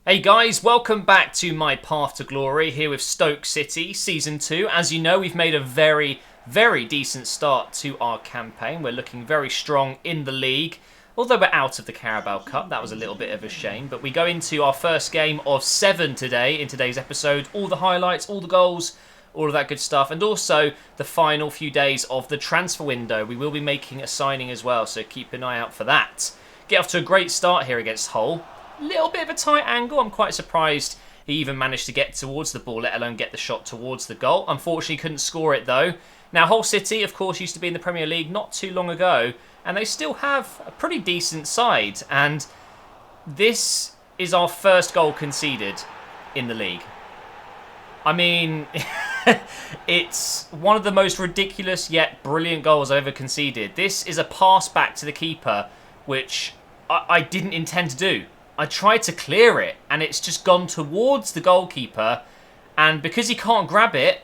Hey guys, welcome back to my Path to Glory here with Stoke City Season 2. As you know, we've made a very decent start to our campaign. We're looking very strong in the league, although we're out of the Carabao Cup. That was a little bit of a shame. But we go into our first game of 7 today in today's episode. All the highlights, all the goals, all of that good stuff. And also the final few days of the transfer window. We will be making a signing as well, so keep an eye out for that. Get off to a great start here against Hull. Little bit of a tight angle. I'm quite surprised he even managed to get towards the ball, let alone get the shot towards the goal. Unfortunately, couldn't score it though. Now, Hull City, of course, used to be in the Premier League not too long ago, and they still have a pretty decent side. And this is our first goal conceded in the league. I mean, it's one of the most ridiculous yet brilliant goals I've ever conceded. This is a pass back to the keeper, which I didn't intend to do. I tried to clear it, and it's just gone towards the goalkeeper. And because he can't grab it,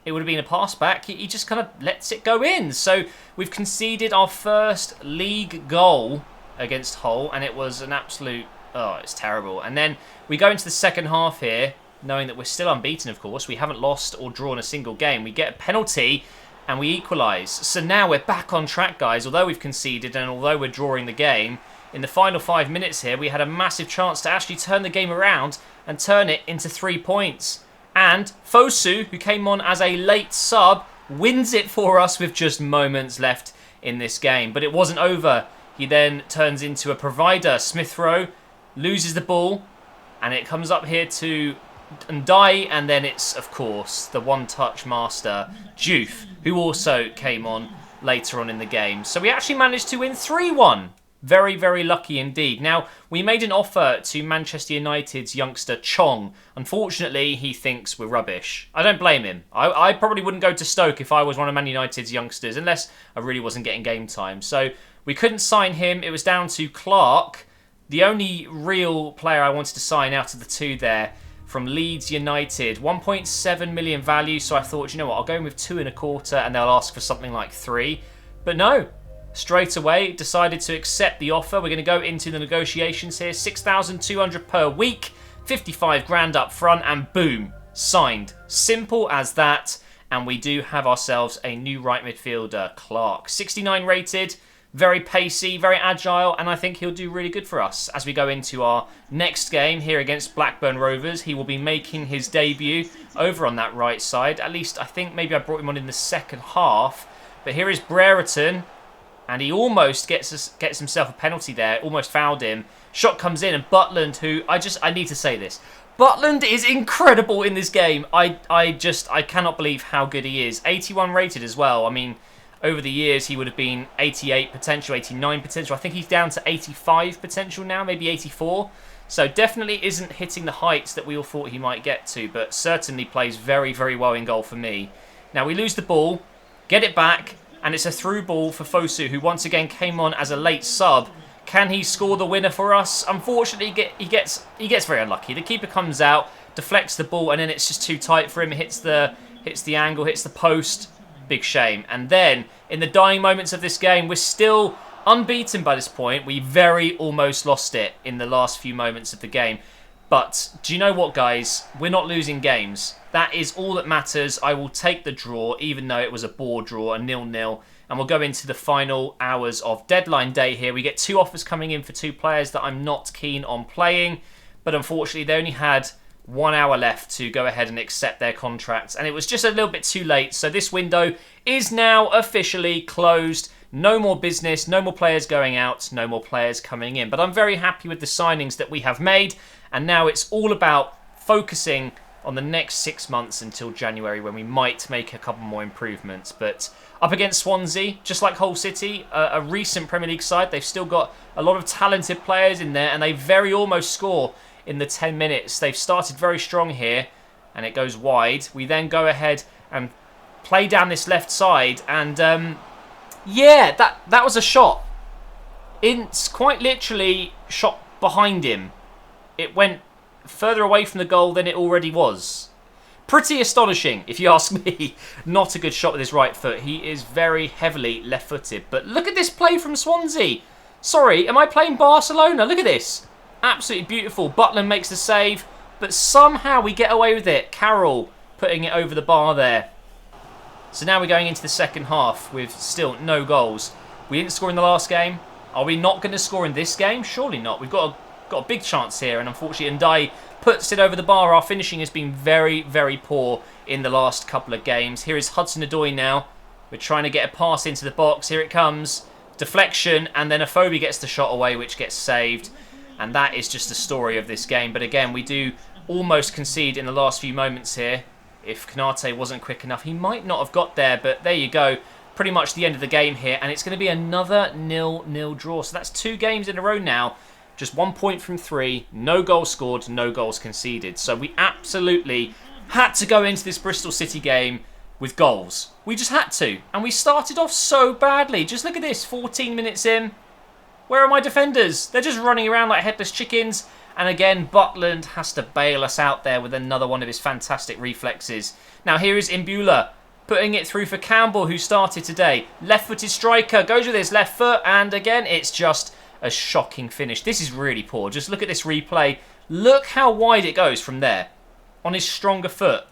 it would have been a pass back. He just kind of lets it go in. So we've conceded our first league goal against Hull, and it was an absolute... Oh, it's terrible. And then we go into the second half here, knowing that we're still unbeaten, of course. We haven't lost or drawn a single game. We get a penalty, and we equalise. So now we're back on track, guys. Although we've conceded, and although we're drawing the game... In the final 5 minutes here, we had a massive chance to actually turn the game around and turn it into 3 points. And Fosu, who came on as a late sub, wins it for us with just moments left in this game. But it wasn't over. He then turns into a provider. Smith Rowe loses the ball, and it comes up here to Ndai, and then it's, of course, the one-touch master, Juve, who also came on later on in the game. So we actually managed to win 3-1. Very lucky indeed. Now, we made an offer to Manchester United's youngster Chong. Unfortunately, he thinks we're rubbish. I don't blame him. I probably wouldn't go to Stoke if I was one of Man United's youngsters, unless I really wasn't getting game time. So we couldn't sign him. It was down to Clark, the only real player I wanted to sign out of the two there, from Leeds United. 1.7 million value, so I thought, you know what, I'll go in with 2.25 and they'll ask for something like 3. But no. Straight away, decided to accept the offer. We're going to go into the negotiations here. 6,200 per week, 55 grand up front, and boom, signed. Simple as that. And we do have ourselves a new right midfielder, Clark. 69 rated, very pacey, very agile, and I think he'll do really good for us. As we go into our next game here against Blackburn Rovers, he will be making his debut over on that right side. At least, I think maybe I brought him on in the second half. But here is Brereton. And he almost gets himself a penalty there. Almost fouled him. Shot comes in, and Butland, who I need to say this. Butland is incredible in this game. I cannot believe how good he is. 81 rated as well. I mean, over the years he would have been 88 potential, 89 potential. I think he's down to 85 potential now, maybe 84. So definitely isn't hitting the heights that we all thought he might get to, but certainly plays very well in goal for me. Now we lose the ball, get it back. And it's a through ball for Fosu, who once again came on as a late sub. Can he score the winner for us? Unfortunately, he gets very unlucky. The keeper comes out, deflects the ball, and then it's just too tight for him. It hits the angle, hits the post. Big shame. And then, in the dying moments of this game, we're still unbeaten by this point. We very almost lost it in the last few moments of the game. But do you know what, guys? We're not losing games. That is all that matters. I will take the draw, even though it was a bore draw, a 0-0. And we'll go into the final hours of deadline day here. We get 2 offers coming in for 2 players that I'm not keen on playing. But unfortunately, they only had 1 hour left to go ahead and accept their contracts. And it was just a little bit too late. So this window is now officially closed. No more business, no more players going out, no more players coming in. But I'm very happy with the signings that we have made. And now it's all about focusing on the next 6 months until January, when we might make a couple more improvements. But up against Swansea, just like Hull City, a recent Premier League side, they've still got a lot of talented players in there, and they very almost score in the 10 minutes. They've started very strong here, and it goes wide. We then go ahead and play down this left side, and yeah, that was a shot. It's quite literally shot behind him. It went further away from the goal than it already was. Pretty astonishing, if you ask me. Not a good shot with his right foot. He is very heavily left-footed. But look at this play from Swansea. Sorry, am I playing Barcelona? Look at this. Absolutely beautiful. Butland makes the save, but somehow we get away with it. Carroll putting it over the bar there. So now we're going into the second half with still no goals. We didn't score in the last game. Are we not going to score in this game? Surely not. We've got a big chance here, and unfortunately Ndai puts it over the bar. Our finishing has been very, very poor in the last couple of games. Here is Hudson-Odoi now. We're trying to get a pass into the box. Here it comes. Deflection, and then Afobe gets the shot away, which gets saved. And that is just the story of this game. But again, we do almost concede in the last few moments here. If Konate wasn't quick enough, he might not have got there. But there you go. Pretty much the end of the game here. And it's going to be another 0-0 draw. So that's 2 games in a row now. Just 1 point from 3. No goals scored, no goals conceded. So we absolutely had to go into this Bristol City game with goals. We just had to. And we started off so badly. Just look at this. 14 minutes in. Where are my defenders? They're just running around like headless chickens. And again, Butland has to bail us out there with another one of his fantastic reflexes. Now here is Imbula putting it through for Campbell, who started today. Left-footed striker, goes with his left foot. And again, it's just a shocking finish. This is really poor. Just look at this replay. Look how wide it goes from there on his stronger foot.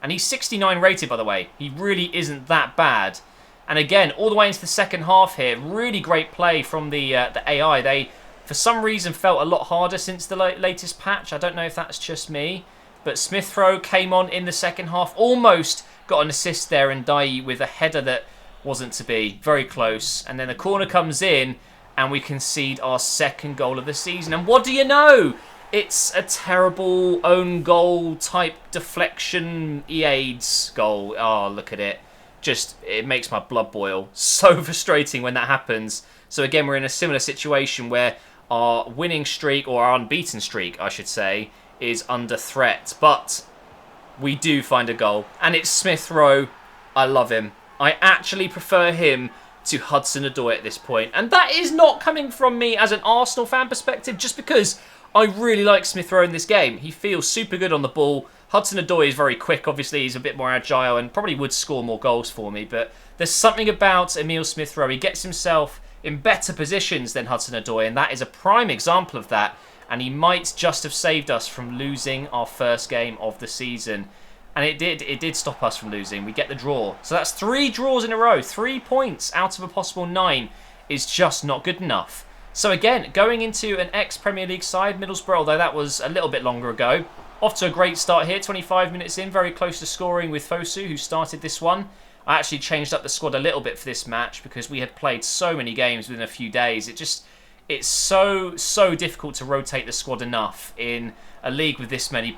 And he's 69 rated, by the way. He really isn't that bad. And again, all the way into the second half here, really great play from the AI. They, for some reason, felt a lot harder since the latest patch. I don't know if that's just me. But Smith Rowe came on in the second half. Almost got an assist there, and Ndai with a header that wasn't to be. Very close. And then the corner comes in, and we concede our second goal of the season. And what do you know? It's a terrible own goal type deflection EADS goal. Oh, look at it. Just, it makes my blood boil. So frustrating when that happens. So again, we're in a similar situation where our winning streak, or our unbeaten streak, I should say, is under threat. But we do find a goal. And it's Smith Rowe. I love him. I actually prefer him to Hudson-Odoi at this point. And that is not coming from me as an Arsenal fan perspective, just because I really like Smith Rowe in this game. He feels super good on the ball. Hudson-Odoi is very quick, obviously. He's a bit more agile and probably would score more goals for me. But there's something about Emile Smith Rowe. He gets himself in better positions than Hudson-Odoi, and that is a prime example of that. And he might just have saved us from losing our first game of the season. And it did stop us from losing. We get the draw. So that's 3 draws in a row. 3 points out of a possible 9 is just not good enough. So again, going into an ex-Premier League side, Middlesbrough, although that was a little bit longer ago. Off to a great start here, 25 minutes in, very close to scoring with Fosu, who started this one. I actually changed up the squad a little bit for this match because we had played so many games within a few days. It's so difficult to rotate the squad enough in a league with this many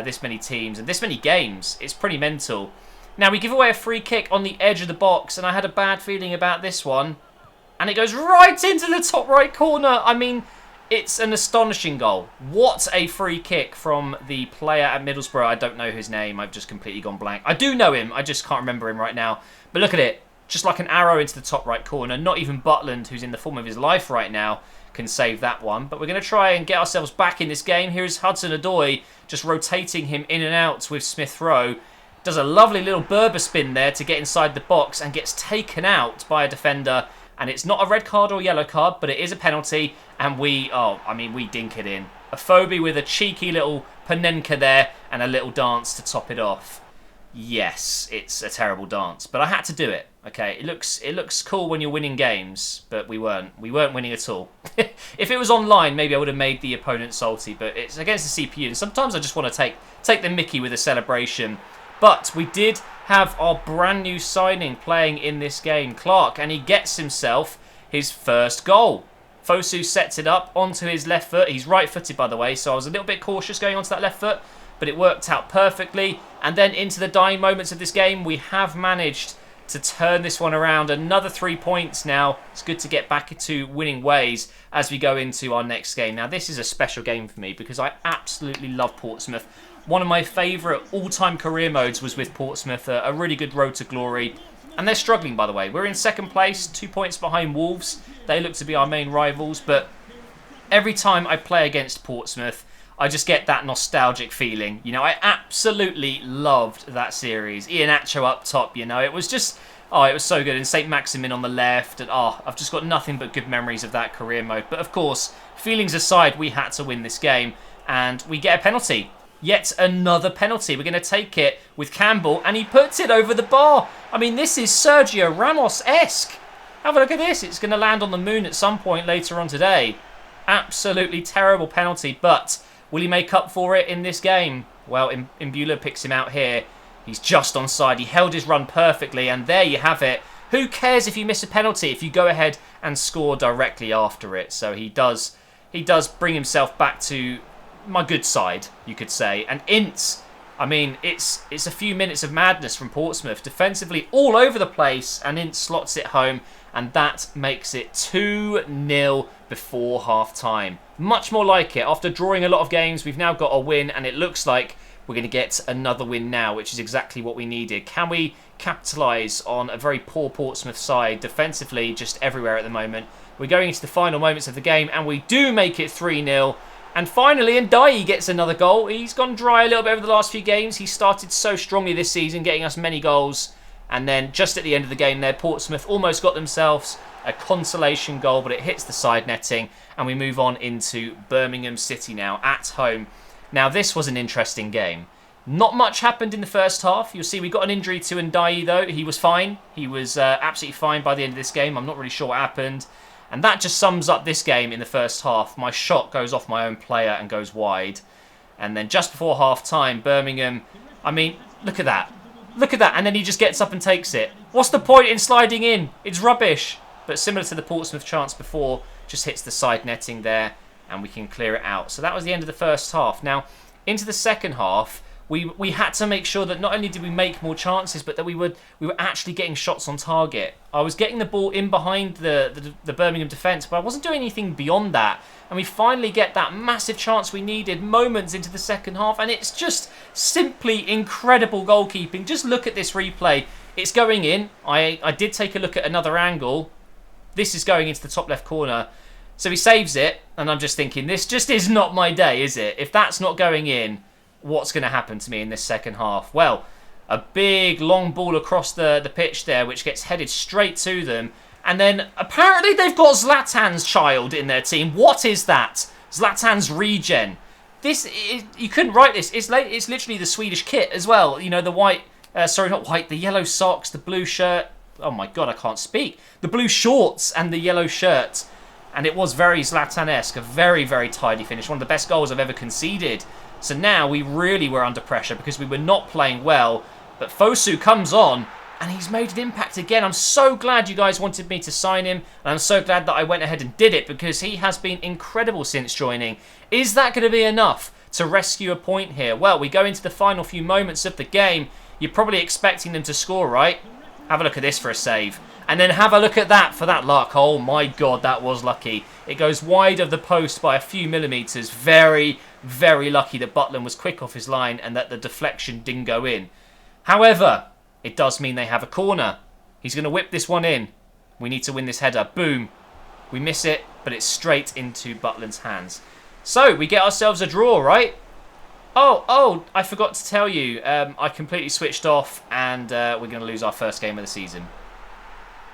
this many teams and this many games. It's pretty mental. Now we give away a free kick on the edge of the box, and I had a bad feeling about this one. And it goes right into the top right corner. I mean, it's an astonishing goal. What a free kick from the player at Middlesbrough. I don't know his name. I've just completely gone blank. I do know him. I just can't remember him right now. But look at it. Just like an arrow into the top right corner. Not even Butland, who's in the form of his life right now, can save that one. But we're going to try and get ourselves back in this game. Here is Hudson-Odoi just rotating him in and out with Smith Rowe. Does a lovely little Berber spin there to get inside the box and gets taken out by a defender. And it's not a red card or yellow card, but it is a penalty. And we dink it in. Afobe with a cheeky little Panenka there and a little dance to top it off. Yes, it's a terrible dance, but I had to do it. Okay, it looks cool when you're winning games, but we weren't winning at all. If it was online, maybe I would have made the opponent salty, but it's against the CPU, and sometimes I just want to take the mickey with a celebration. But we did have our brand new signing playing in this game, Clark, and he gets himself his first goal. Fosu sets it up onto his left foot. He's right-footed, by the way, so I was a little bit cautious going onto that left foot, but it worked out perfectly. And then into the dying moments of this game, we have managed to turn this one around. Another 3 points now. It's good to get back into winning ways as we go into our next game. Now, this is a special game for me because I absolutely love Portsmouth. One of my favourite all-time career modes was with Portsmouth, a really good road to glory. And they're struggling, by the way. We're in second place, 2 points behind Wolves. They look to be our main rivals, but every time I play against Portsmouth, I just get that nostalgic feeling. You know, I absolutely loved that series. Iheanacho up top, you know. It was just Oh, it was so good. And St. Maximin on the left. And I've just got nothing but good memories of that career mode. But of course, feelings aside, we had to win this game. And we get a penalty. Yet another penalty. We're going to take it with Campbell. And he puts it over the bar. I mean, this is Sergio Ramos-esque. Have a look at this. It's going to land on the moon at some point later on today. Absolutely terrible penalty. But will he make up for it in this game? Well, Imbula picks him out here. He's just onside. He held his run perfectly. And there you have it. Who cares if you miss a penalty if you go ahead and score directly after it? So he does bring himself back to my good side, you could say. And Ince, I mean, it's a few minutes of madness from Portsmouth. Defensively all over the place. And Ince slots it home. And that makes it 2-0 before half-time. Much more like it. After drawing a lot of games, we've now got a win. And it looks like we're going to get another win now, which is exactly what we needed. Can we capitalise on a very poor Portsmouth side defensively just everywhere at the moment? We're going into the final moments of the game, and we do make it 3-0. And finally, Ndiaye gets another goal. He's gone dry a little bit over the last few games. He started so strongly this season, getting us many goals. And then just at the end of the game there, Portsmouth almost got themselves a consolation goal, but it hits the side netting. And we move on into Birmingham City now, at home. Now, this was an interesting game. Not much happened in the first half. You'll see we got an injury to Ndiaye, though. He was fine. He was absolutely fine by the end of this game. I'm not really sure what happened. And that just sums up this game in the first half. My shot goes off my own player and goes wide. And then just before half-time, Birmingham... I mean, look at that. Look at that. And then he just gets up and takes it. What's the point in sliding in? It's rubbish. But similar to the Portsmouth chance before, just hits the side netting there. And we can clear it out. So that was the end of the first half. Now, into the second half, we had to make sure that not only did we make more chances, but that we were actually getting shots on target. I was getting the ball in behind the Birmingham defence, but I wasn't doing anything beyond that. And we finally get that massive chance we needed moments into the second half. And it's just simply incredible goalkeeping. Just look at this replay. It's going in. I did take a look at another angle. This is going into the top left corner. So he saves it, and I'm just thinking, this just is not my day, is it? If that's not going in, what's going to happen to me in this second half? Well, a big, long ball across the pitch there, which gets headed straight to them. And then, apparently, they've got Zlatan's child in their team. What is that? Zlatan's regen. You couldn't write this. It's literally the Swedish kit as well. You know, the white... sorry, not white. The yellow socks, the blue shirt. Oh, my God, I can't speak. The blue shorts and the yellow shirt. And it was very Zlatan-esque, a very, very tidy finish. One of the best goals I've ever conceded. So now we really were under pressure because we were not playing well. But Fosu comes on and he's made an impact again. I'm so glad you guys wanted me to sign him. And I'm so glad that I went ahead and did it because he has been incredible since joining. Is that going to be enough to rescue a point here? Well, we go into the final few moments of the game. You're probably expecting them to score, right? Have a look at this for a save. And then have a look at that for that luck. Oh my God, that was lucky. It goes wide of the post by a few millimetres. Very, very lucky that Butland was quick off his line and that the deflection didn't go in. However, it does mean they have a corner. He's going to whip this one in. We need to win this header. Boom. We miss it, but it's straight into Butland's hands. So, we get ourselves a draw, right? Oh, I forgot to tell you. I completely switched off and we're going to lose our first game of the season.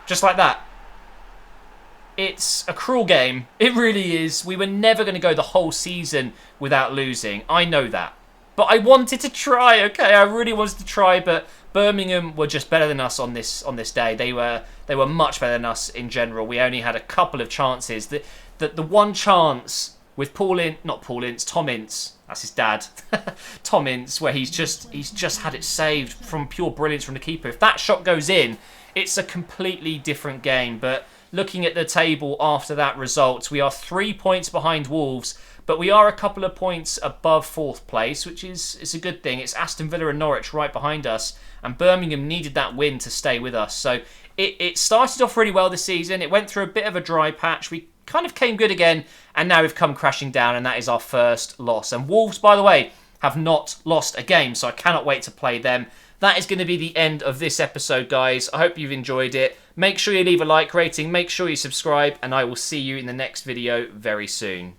Just like that. It's a cruel game. It really is. We were never going to go the whole season without losing. I know that. But I wanted to try, okay? I really wanted to try, but Birmingham were just better than us on this day. They were much better than us in general. We only had a couple of chances. The one chance with Tom Ince. That's his dad. Tom Ince, where he's just had it saved from pure brilliance from the keeper. If that shot goes in, it's a completely different game. But looking at the table after that result, we are 3 points behind Wolves, but we are a couple of points above fourth place, which is a good thing. It's Aston Villa and Norwich right behind us, and Birmingham needed that win to stay with us. So it started off really well this season. It went through a bit of a dry patch. We kind of came good again, and now we've come crashing down, and that is our first loss. And Wolves, by the way, have not lost a game, so I cannot wait to play them. That is going to be the end of this episode, guys. I hope you've enjoyed it. Make sure you leave a like rating, make sure you subscribe, and I will see you in the next video very soon.